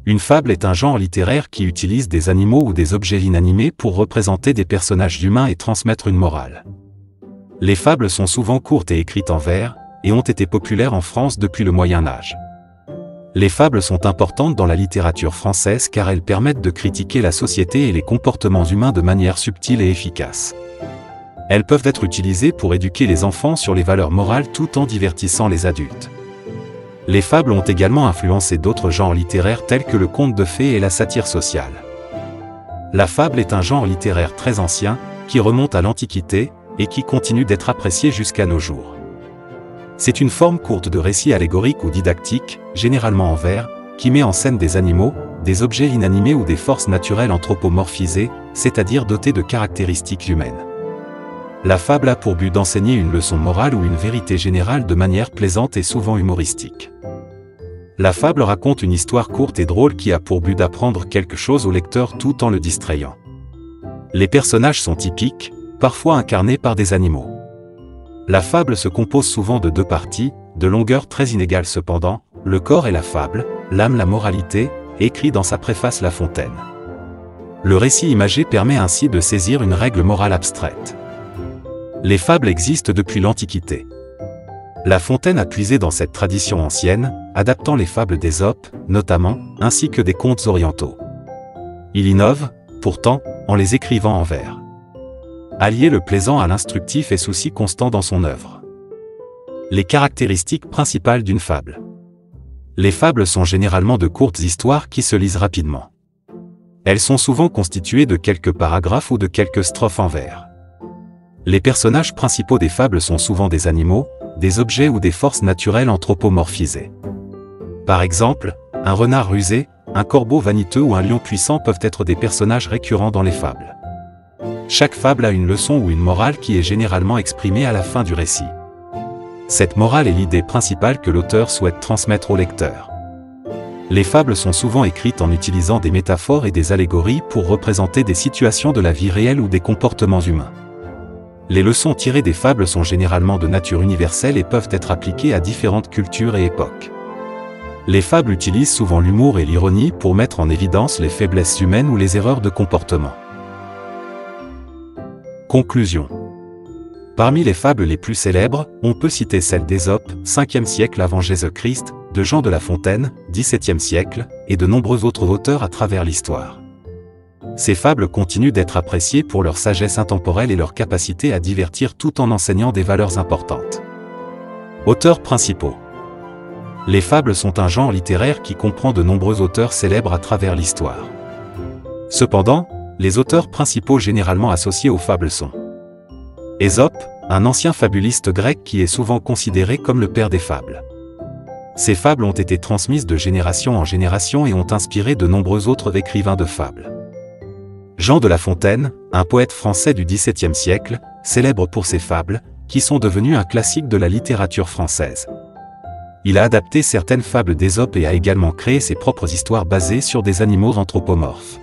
Une fable est un genre littéraire qui utilise des animaux ou des objets inanimés pour représenter des personnages humains et transmettre une morale. Les fables sont souvent courtes et écrites en vers, et ont été populaires en France depuis le Moyen Âge. Les fables sont importantes dans la littérature française car elles permettent de critiquer la société et les comportements humains de manière subtile et efficace. Elles peuvent être utilisées pour éduquer les enfants sur les valeurs morales tout en divertissant les adultes. Les fables ont également influencé d'autres genres littéraires tels que le conte de fées et la satire sociale. La fable est un genre littéraire très ancien, qui remonte à l'Antiquité, et qui continue d'être apprécié jusqu'à nos jours. C'est une forme courte de récit allégorique ou didactique, généralement en vers, qui met en scène des animaux, des objets inanimés ou des forces naturelles anthropomorphisées, c'est-à-dire dotées de caractéristiques humaines. La fable a pour but d'enseigner une leçon morale ou une vérité générale de manière plaisante et souvent humoristique. La fable raconte une histoire courte et drôle qui a pour but d'apprendre quelque chose au lecteur tout en le distrayant. Les personnages sont typiques, parfois incarnés par des animaux. La fable se compose souvent de deux parties, de longueur très inégale cependant, le corps et la fable, l'âme la moralité, écrit dans sa préface La Fontaine. Le récit imagé permet ainsi de saisir une règle morale abstraite. Les fables existent depuis l'Antiquité. La Fontaine a puisé dans cette tradition ancienne, adaptant les fables d'Ésope, notamment, ainsi que des contes orientaux. Il innove, pourtant, en les écrivant en vers. Allier le plaisant à l'instructif est souci constant dans son œuvre. Les caractéristiques principales d'une fable. Les fables sont généralement de courtes histoires qui se lisent rapidement. Elles sont souvent constituées de quelques paragraphes ou de quelques strophes en vers. Les personnages principaux des fables sont souvent des animaux, des objets ou des forces naturelles anthropomorphisées. Par exemple, un renard rusé, un corbeau vaniteux ou un lion puissant peuvent être des personnages récurrents dans les fables. Chaque fable a une leçon ou une morale qui est généralement exprimée à la fin du récit. Cette morale est l'idée principale que l'auteur souhaite transmettre au lecteur. Les fables sont souvent écrites en utilisant des métaphores et des allégories pour représenter des situations de la vie réelle ou des comportements humains. Les leçons tirées des fables sont généralement de nature universelle et peuvent être appliquées à différentes cultures et époques. Les fables utilisent souvent l'humour et l'ironie pour mettre en évidence les faiblesses humaines ou les erreurs de comportement. Conclusion. Parmi les fables les plus célèbres, on peut citer celle d'Ésope, 5e siècle avant Jésus-Christ, de Jean de La Fontaine, 17e siècle, et de nombreux autres auteurs à travers l'histoire. Ces fables continuent d'être appréciées pour leur sagesse intemporelle et leur capacité à divertir tout en enseignant des valeurs importantes. Auteurs principaux. Les fables sont un genre littéraire qui comprend de nombreux auteurs célèbres à travers l'histoire. Cependant, les auteurs principaux généralement associés aux fables sont Ésope, un ancien fabuliste grec qui est souvent considéré comme le père des fables. Ces fables ont été transmises de génération en génération et ont inspiré de nombreux autres écrivains de fables. Jean de La Fontaine, un poète français du XVIIe siècle, célèbre pour ses fables, qui sont devenues un classique de la littérature française. Il a adapté certaines fables d'Ésope et a également créé ses propres histoires basées sur des animaux anthropomorphes.